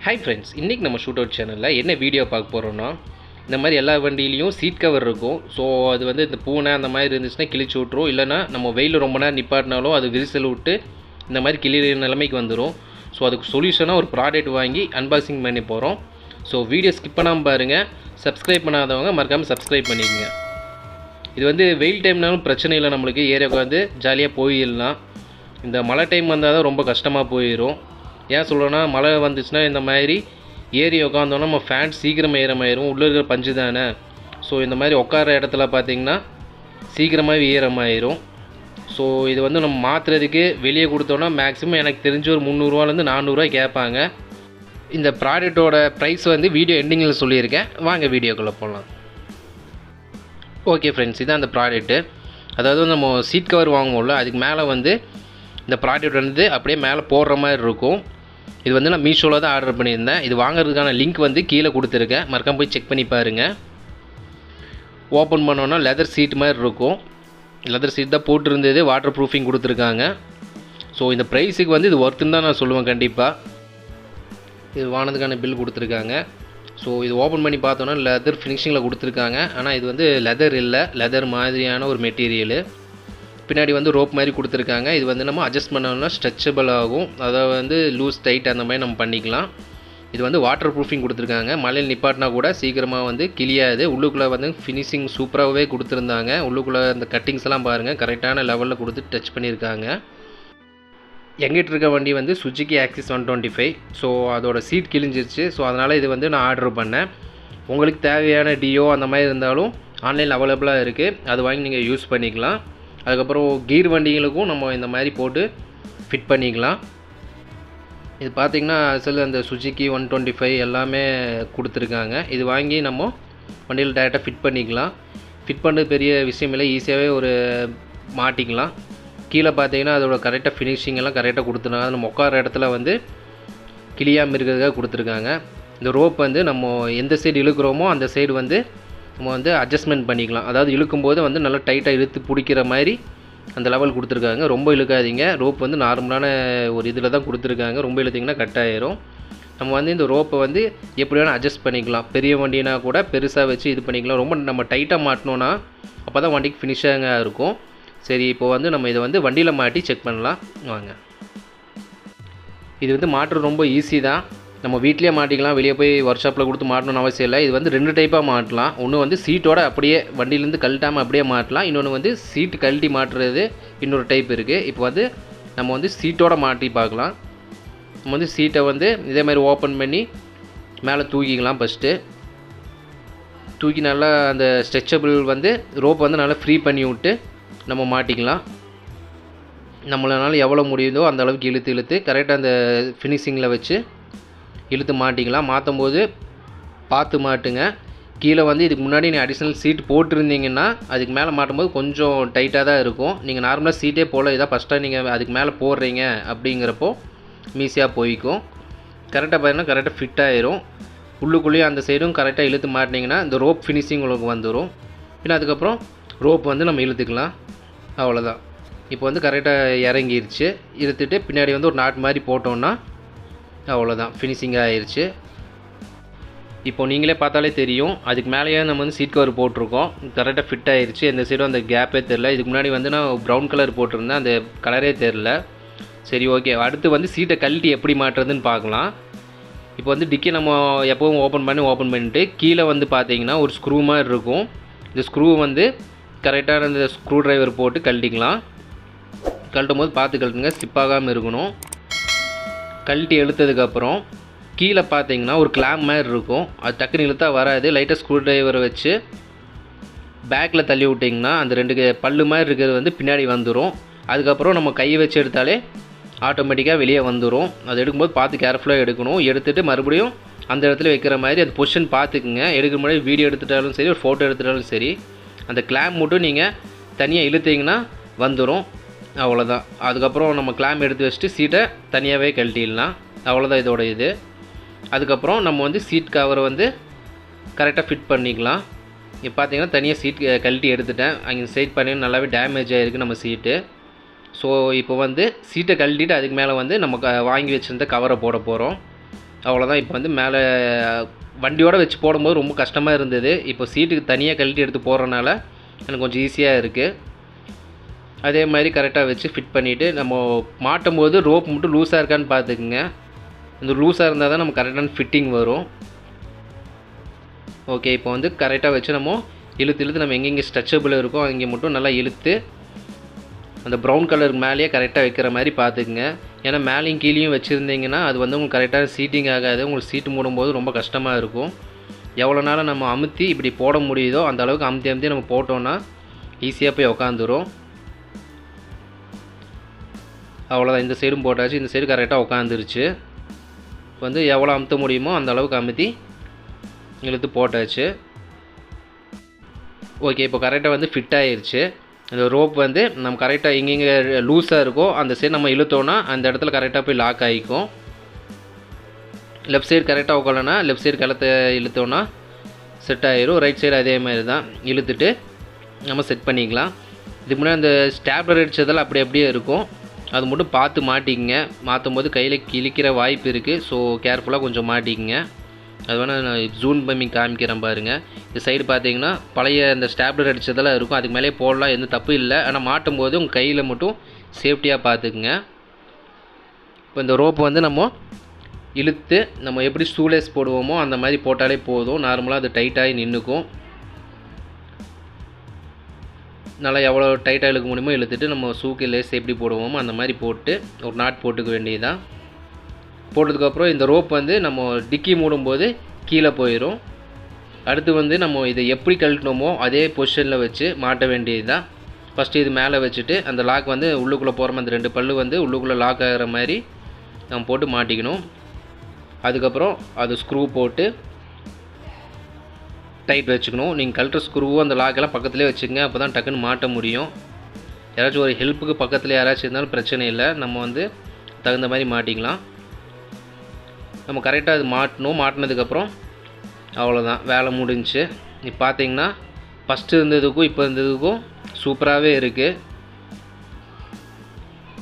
Hi friends, இன்னைக்கு நம்ம shoot out சேனலில் என்ன வீடியோ பார்க்க போகிறோன்னா, இந்த மாதிரி எல்லா வண்டியிலையும் சீட் கவர் இருக்கும். ஸோ அது வந்து இந்த பூனை அந்த மாதிரி இருந்துச்சுன்னா கிழிச்சு விட்ரும். இல்லைனா நம்ம வெயில் ரொம்ப நேரம் நிப்பாட்டினாலும் அது விரிசல் விட்டு இந்த மாதிரி கிளிய நிலைமைக்கு வந்துடும். ஸோ அதுக்கு சொல்யூஷனாக ஒரு ப்ராடக்ட் வாங்கி அன்பாக்சிங் பண்ணி போகிறோம். ஸோ வீடியோ ஸ்கிப் பண்ணாமல் பாருங்கள். சப்ஸ்கிரைப் பண்ணாதவங்க மறக்காமல் சப்ஸ்கிரைப் பண்ணிக்கோங்க. இது வந்து வெயில் டைம்னாலும் பிரச்சனை இல்லை, நம்மளுக்கு ஏரியாவுக்கு வந்து ஜாலியாக போயிடலாம். இந்த மழை டைம் வந்தால் தான் ரொம்ப கஷ்டமாக போயிடும். ஏன் சொல்கிறேன்னா, மழை வந்துச்சுன்னா இந்த மாதிரி ஏறி உட்காந்தோன்னா நம்ம ஃபேன் சீக்கிரமாக ஈரமாயிரும். உள்ளே இருக்கிற பஞ்சு தானே. ஸோ இந்த மாதிரி உட்கார இடத்துல பார்த்திங்கன்னா சீக்கிரமாகவே ஈரமாயிரும். ஸோ இது வந்து நம்ம மாற்றுறதுக்கு வெளியே கொடுத்தோன்னா மேக்ஸிமம் எனக்கு தெரிஞ்ச ஒரு 300ரூவாலேருந்து 400ரூவா கேட்பாங்க. இந்த ப்ராடக்டோட ப்ரைஸ் வந்து வீடியோ எண்டிங்கில் சொல்லியிருக்கேன். வாங்க வீடியோக்குள்ளே போகலாம். ஓகே ஃப்ரெண்ட்ஸ், இதுதான் அந்த ப்ராடக்ட்டு. அதாவது நம்ம சீட் கவர் வாங்குவோம்ல, அதுக்கு மேலே வந்து இந்த ப்ராடக்ட் வந்து அப்படியே மேலே போடுற மாதிரி இருக்கும். இது வந்து நான் மீஷோவில் தான் ஆர்டர் பண்ணியிருந்தேன். இது வாங்குறதுக்கான லிங்க் வந்து கீழே கொடுத்துருக்கேன், மறக்காம போய் செக் பண்ணி பாருங்கள். ஓப்பன் பண்ணோன்னா லெதர் சீட் மாதிரி இருக்கும். லெதர் சீட் தான் போட்டிருந்தது, வாட்டர் ப்ரூஃபிங் கொடுத்துருக்காங்க. ஸோ இந்த ப்ரைஸுக்கு வந்து இது ஒர்த்துன்னு தான் நான் சொல்லுவேன் கண்டிப்பாக. இது வாங்கினதுக்கான பில் கொடுத்துருக்காங்க. ஸோ இது ஓப்பன் பண்ணி பார்த்தோன்னா லெதர் ஃபினிஷிங்கில் கொடுத்துருக்காங்க. ஆனால் இது வந்து லெதர் இல்லை, லெதர் மாதிரியான ஒரு மெட்டீரியலு. பின்னாடி வந்து ரோப் மாதிரி கொடுத்துருக்காங்க. இது வந்து நம்ம அட்ஜஸ்ட் பண்ணோம்னா ஸ்ட்ரெச்சபிள் ஆகும். அதாவது வந்து லூஸ் டைட் அந்த மாதிரி நம்ம பண்ணிக்கலாம். இது வந்து வாட்டர் ப்ரூஃபிங் கொடுத்துருக்காங்க. மழையில் நிப்பாட்டினா கூட சீக்கிரமாக வந்து கிளியாது. உள்ளுக்குள்ளே வந்து ஃபினிஷிங் சூப்பராகவே கொடுத்துருந்தாங்க. உள்ளுக்குள்ளே அந்த கட்டிங்ஸ் எல்லாம் பாருங்கள், கரெக்டான லெவலில் கொடுத்து டச் பண்ணியிருக்காங்க. எங்கிட்ட இருக்க வண்டி வந்து சுஜுக்கி ஆக்சிஸ் 125. ஸோ அதோட சீட் கிழிஞ்சிருச்சு. ஸோ அதனால் இது வந்து நான் ஆர்டர் பண்ணேன். உங்களுக்கு தேவையான டியோ அந்த மாதிரி இருந்தாலும் ஆன்லைனில் அவைலபிளாக இருக்குது. அது வாங்கி நீங்கள் யூஸ் பண்ணிக்கலாம். அதுக்கப்புறம் கீர் வண்டிகளுக்கும் நம்ம இந்த மாதிரி போட்டு ஃபிட் பண்ணிக்கலாம். இது பார்த்திங்கன்னா அசல் அந்த சுஜுக்கி 125 எல்லாமே கொடுத்துருக்காங்க. இது வாங்கி நம்ம வண்டியில் டேரெக்டாக ஃபிட் பண்ணிக்கலாம். ஃபிட் பண்ணுறது பெரிய விஷயம் இல்லை, ஈஸியாகவே ஒரு மாட்டிக்கலாம். கீழே பார்த்தீங்கன்னா அதோட கரெக்டாக ஃபினிஷிங் எல்லாம் கரெக்டாக கொடுத்துருக்காங்க. நம்ம உட்கார இடத்துல வந்து கிளியாமல் இருக்கிறதுக்காக கொடுத்துருக்காங்க. இந்த ரோப் வந்து நம்ம எந்த சைடு இழுக்கிறோமோ அந்த சைடு வந்து நம்ம வந்து அட்ஜஸ்ட்மெண்ட் பண்ணிக்கலாம். அதாவது இழுக்கும்போது வந்து நல்லா டைட்டாக இழுத்து பிடிக்கிற மாதிரி அந்த லெவல் கொடுத்துருக்காங்க. ரொம்ப இழுக்காதீங்க. ரோப் வந்து நார்மலான ஒரு இதில் தான் கொடுத்துருக்காங்க. ரொம்ப இழுத்திங்கன்னா கட் ஆயிரும். நம்ம வந்து இந்த ரோப்பை வந்து எப்படி வேணால் அட்ஜஸ்ட் பண்ணிக்கலாம். பெரிய வண்டினா கூட பெருசாக வச்சு இது பண்ணிக்கலாம். ரொம்ப நம்ம டைட்டாக மாட்டினோன்னா அப்போ தான் வண்டிக்கு ஃபினிஷாக இருக்கும். சரி, இப்போ வந்து நம்ம இதை வந்து வண்டியில் மாட்டி செக் பண்ணலாம் வாங்க. இது வந்து மாட்டுறது ரொம்ப ஈஸி தான். நம்ம வீட்லேயே மாட்டிக்கலாம், வெளியே போய் ஒர்க் ஷாப்பில் கொடுத்து மாட்டணும்னு அவசியம் இல்லை. இது வந்து 2 டைப்பாக மாட்டலாம். ஒன்று வந்து சீட்டோட அப்படியே வண்டியிலேருந்து கழட்டாமல் அப்படியே மாட்டலாம். இன்னொன்று வந்து சீட்டு கழட்டி மாட்டுறது இன்னொரு டைப் இருக்குது. இப்போ வந்து நம்ம வந்து சீட்டோட மாட்டி பார்க்கலாம். நம்ம வந்து சீட்டை வந்து இதே மாதிரி ஓப்பன் பண்ணி மேலே தூக்கிக்கலாம். ஃபஸ்ட்டு தூக்கி நல்லா அந்த ஸ்ட்ரெச்சபிள் வந்து ரோப் வந்து நல்லா ஃப்ரீ பண்ணி விட்டு நம்ம மாட்டிக்கலாம். நம்மளால எவ்வளோ முடியுதோ அந்த அளவுக்கு இழுத்து கரெக்டாக அந்த ஃபினிஷிங்கில் வச்சு இழுத்து மாட்டிக்கலாம். மாற்றும் போது பார்த்து மாட்டுங்க. கீழே வந்து இதுக்கு முன்னாடி நீங்கள் அடிஷ்னல் சீட் போட்டிருந்தீங்கன்னா அதுக்கு மேலே மாட்டும்போது கொஞ்சம் டைட்டாக தான் இருக்கும். நீங்கள் நார்மலாக சீட்டே போல் இதாக ஃபஸ்ட்டாக நீங்கள் அதுக்கு மேலே போடுறீங்க அப்படிங்கிறப்போ ஈஸியாக போய்க்கும். கரெக்டாக பார்த்தீங்கன்னா கரெக்டாக ஃபிட் ஆயிரும். உள்ளுக்குள்ளேயும் அந்த சைடும் கரெக்டாக இழுத்து மாட்டினீங்கன்னா இந்த ரோப் ஃபினிஷிங் உங்களுக்கு வந்துடும். பின்ன அதுக்கப்புறம் ரோப் வந்து நம்ம இழுத்துக்கலாம். அவ்வளோதான். இப்போ வந்து கரெக்டாக இறங்கிருச்சு. இழுத்துட்டு பின்னாடி வந்து ஒரு நாட் மாதிரி போட்டோன்னா அவ்வளோதான், ஃபினிஷிங்காக ஆயிடுச்சு. இப்போ நீங்களே பார்த்தாலே தெரியும், அதுக்கு மேலேயே நம்ம வந்து சீட் கவர் போட்டிருக்கோம். கரெக்டாக ஃபிட் ஆயிடுச்சு. எந்த சைடும் அந்த கேப்பே தெரில. இதுக்கு முன்னாடி வந்து நான் ப்ரௌன் கலர் போட்டிருந்தேன், அந்த கலரே தெரில. சரி, ஓகே. அடுத்து வந்து சீட்டை கழட்டி எப்படி மாட்டுறதுன்னு பார்க்கலாம். இப்போ வந்து டிக்கி நம்ம எப்போவும் ஓப்பன் பண்ணிட்டு கீழே வந்து பார்த்தீங்கன்னா ஒரு ஸ்க்ரூ மாதிரி இருக்கும். இந்த ஸ்க்ரூ வந்து கரெக்டான இந்த ஸ்க்ரூ ட்ரைவர் போட்டு கழட்டிக்கலாம். கழட்டும் போது பார்த்து கழட்டுங்க, ஸ்லிப் ஆகாமல் இருக்கணும். கழட்டி எடுத்ததுக்கப்புறம் கீழே பார்த்தீங்கன்னா ஒரு கிளாம்ப் மாதிரி இருக்கும். அது டக்குன்னு இழுத்தா வராது. லைட்டாக ஸ்க்ரூ டிரைவரை வச்சு பேக்கில் தள்ளி விட்டிங்கன்னா அந்த 2 பல்லு மாதிரி இருக்கிறது வந்து பின்னாடி வந்துடும். அதுக்கப்புறம் நம்ம கையை வச்சு எடுத்தாலே ஆட்டோமேட்டிக்காக வெளியே வந்துடும். அது எடுக்கும்போது பார்த்து கேர்ஃபுல்லாக எடுக்கணும். எடுத்துகிட்டு மறுபடியும் அந்த இடத்துல வைக்கிற மாதிரி அந்த பொசிஷன் பார்த்துக்குங்க. எடுக்கிற முன்னாடி வீடியோ எடுத்துட்டாலும் சரி, ஒரு ஃபோட்டோ எடுத்துட்டாலும் சரி, அந்த கிளாம்ப் மட்டும் நீங்கள் தனியாக இழுத்தீங்கன்னா வந்துடும். அவ்வளோதான். அதுக்கப்புறம் நம்ம கிளாம்ப் எடுத்து வச்சுட்டு சீட்டை தனியாகவே கழட்டிடலாம். அவ்வளோதான் இதோட இது. அதுக்கப்புறம் நம்ம வந்து சீட் கவரை வந்து கரெக்டாக ஃபிட் பண்ணிக்கலாம். இப்போ பார்த்தீங்கன்னா தனியாக சீட் கழட்டி எடுத்துட்டேன். அங்கே சைட் பண்ணி நல்லாவே டேமேஜ் ஆகிருக்கு நம்ம சீட்டு. ஸோ இப்போ வந்து சீட்டை கழட்டிட்டு அதுக்கு மேலே வந்து நம்ம வாங்கி வச்சுருந்த கவரை போட போகிறோம். அவ்வளோதான். இப்போ வந்து மேலே வண்டியோடு வச்சு போடும்போது ரொம்ப கஷ்டமாக இருந்தது. இப்போ சீட்டுக்கு தனியாக கழட்டி எடுத்து போடுறனால எனக்கு கொஞ்சம் ஈஸியாக இருக்குது. அதே மாதிரி கரெக்டாக வச்சு ஃபிட் பண்ணிவிட்டு நம்ம மாட்டும் போது ரோப் மட்டும் லூஸாக இருக்கான்னு பார்த்துக்குங்க. இந்த லூஸாக இருந்தால் தான் நம்ம கரெக்டான ஃபிட்டிங் வரும். ஓகே, இப்போ வந்து கரெக்டாக வச்சு நம்ம இழுத்து நம்ம எங்கெங்கே ஸ்ட்ரெச்சபிள் இருக்கோ அங்கே மட்டும் நல்லா இழுத்து அந்த ப்ரௌன் கலருக்கு மேலேயே கரெக்டாக வைக்கிற மாதிரி பார்த்துக்குங்க. ஏன்னா மேலேயும் கீழேயும் வச்சுருந்தீங்கன்னா அது வந்து உங்களுக்கு கரெக்டான சீட்டிங் ஆகாது. உங்களுக்கு சீட்டு மூடும்போது ரொம்ப கஷ்டமாக இருக்கும். எவ்வளோ நேரம் நம்ம அமுத்தி இப்படி போட முடியுதோ அந்த அளவுக்கு அமுத்தி நம்ம போட்டோன்னா ஈஸியாக போய் உக்காந்துரும். அவ்வளோதான். இந்த சைடும் போட்டாச்சு. இந்த சைடு கரெக்டாக உக்காந்துருச்சு. வந்து எவ்வளோ அமுத்த முடியுமோ அந்த அளவுக்கு அமுத்தி இழுத்து போட்டாச்சு. ஓகே, இப்போ கரெக்டாக வந்து ஃபிட் ஆகிருச்சு. இந்த ரோப் வந்து நம்ம கரெக்டாக எங்கெங்கே லூஸாக இருக்கோ அந்த சைடு நம்ம இழுத்தோன்னா அந்த இடத்துல கரெக்டாக போய் லாக் ஆகிக்கும். லெஃப்ட் சைடு கரெக்டாக உட்காலனா லெஃப்ட் சைடு கழுத்தை இழுத்தோன்னா செட் ஆகிரும். ரைட் சைடு அதே மாதிரி தான் இழுத்துட்டு நம்ம செட் பண்ணிக்கலாம். இதுக்கு முன்னாடி அந்த ஸ்டாப்லர் அடித்ததெல்லாம் அப்படியே இருக்கும். அது மட்டும் பார்த்து மாட்டிக்கங்க. மாற்றும் போது கையில் கிழிக்கிற வாய்ப்பு இருக்குது. ஸோ கேர்ஃபுல்லாக கொஞ்சம் மாட்டிக்கங்க. அது வேணால் நான் ஜூன் பண்ணி காமிக்கிறேன் பாருங்கள். இந்த சைடு பார்த்தீங்கன்னா பழைய அந்த ஸ்டாப்லர் அடித்ததெல்லாம் இருக்கும். அதுக்கு மேலே போடலாம், எந்த தப்பு இல்லை. ஆனால் மாட்டும் போது உங்கள் கையில் மட்டும் சேஃப்டியாக பார்த்துக்குங்க. இப்போ இந்த ரோப்பு வந்து நம்ம இழுத்து நம்ம எப்படி ஷூலேஸ் போடுவோமோ அந்த மாதிரி போட்டாலே போதும். நார்மலாக அது டைட்டாகி நின்றுக்கும். நல்லா எவ்வளோ டைட்டாக இழுக்க முடியுமோ இழுத்துட்டு நம்ம ஷூக்கு லேஸ் எப்படி போடுவோமோ அந்த மாதிரி போட்டு ஒரு நாட் போட்டுக்க வேண்டியதுதான். போட்டதுக்கப்புறம் இந்த ரோப் வந்து நம்ம டிக்கி மூடும்போது கீழே போயிடும். அடுத்து வந்து நம்ம இதை எப்படி கழட்டணுமோ அதே பொசிஷனில் வச்சு மாட்ட வேண்டியது தான். ஃபஸ்ட்டு இது மேலே வச்சுட்டு அந்த லாக் வந்து உள்ளுக்குள்ளே போகிற அந்த 2 பல்லு வந்து உள்ளுக்குள்ளே லாக் ஆகிற மாதிரி நம்ம போட்டு மாட்டிக்கணும். அதுக்கப்புறம் அது ஸ்க்ரூ போட்டு டைட் வச்சுக்கணும். நீங்கள் கழட்டுற ஸ்க்ரூவும் அந்த லாக்கெல்லாம் பக்கத்துலேயே வச்சுக்கங்க. அப்போ தான் டக்குன்னு மாட்ட முடியும். யாராச்சும் ஒரு ஹெல்ப்புக்கு பக்கத்தில் யாராச்சும் இருந்தாலும் பிரச்சனை இல்லை. நம்ம வந்து தகுந்த மாதிரி மாட்டிக்கலாம். நம்ம கரெக்டாக அது மாட்டினதுக்கப்புறம் அவ்வளோதான், வேலை முடிஞ்சிச்சு. இப்போ பார்த்தீங்கன்னா ஃபஸ்ட்டு இருந்ததுக்கும் இப்போ இருந்ததுக்கும் சூப்பராகவே இருக்குது.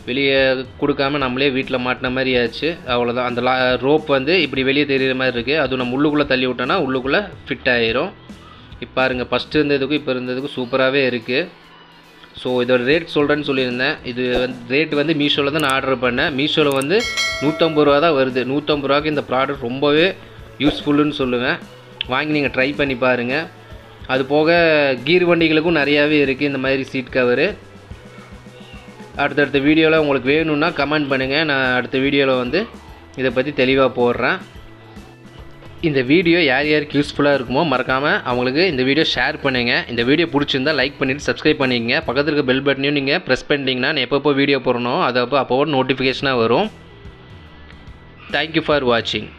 வெளியே கொடுக்காம நம்மளே வீட்டில் மாட்டின மாதிரி ஆச்சு. அவ்வளோதான். அந்த ரோப் வந்து இப்படி வெளியே தெரிகிற மாதிரி இருக்குது. அதுவும் நம்ம உள்ளுக்குள்ளே தள்ளி விட்டோன்னா உள்ளுக்குள்ளே ஃபிட் ஆகிரும். இப்போ பாருங்கள், ஃபஸ்ட்டு இருந்ததுக்கும் இப்போ இருந்ததுக்கும் சூப்பராகவே இருக்குது. ஸோ இதோட ரேட் சொல்கிறேன்னு சொல்லியிருந்தேன். இது வந்து ரேட் வந்து மீஷோவில் தான் நான் ஆர்டர் பண்ணேன். மீஷோவில் வந்து 150 ரூபா தான் வருது. 150 ரூபாய்க்கு இந்த ப்ராடக்ட் ரொம்பவே யூஸ்ஃபுல்லுன்னு சொல்லுவேன். வாங்கி நீங்கள் ட்ரை பண்ணி பாருங்கள். அது போக கீர் வண்டிகளுக்கும் நிறையாவே இருக்குது இந்த மாதிரி சீட் கவரு. அடுத்தடுத்த வீடியோவில் உங்களுக்கு வேணும்னா கமெண்ட் பண்ணுங்கள். நான் அடுத்த வீடியோவில் வந்து இதை பற்றி தெளிவாக போடுறேன். இந்த வீடியோ யாருக்கு யூஸ்ஃபுல்லாக இருக்குமோ மறக்காமல் அவங்களுக்கு இந்த வீடியோ ஷேர் பண்ணுங்கள். இந்த வீடியோ பிடிச்சிருந்தா லைக் பண்ணிவிட்டு சப்ஸ்கிரைப் பண்ணிக்கங்க. பக்கத்தில் இருக்க பெல் பட்டனையும் நீங்கள் ப்ரெஸ் பண்ணிட்டீங்கன்னா நான் எப்பப்போ வீடியோ போடணும் அது அப்போ நோட்டிஃபிகேஷனாக வரும். தேங்க்யூ ஃபார் வாட்சிங்.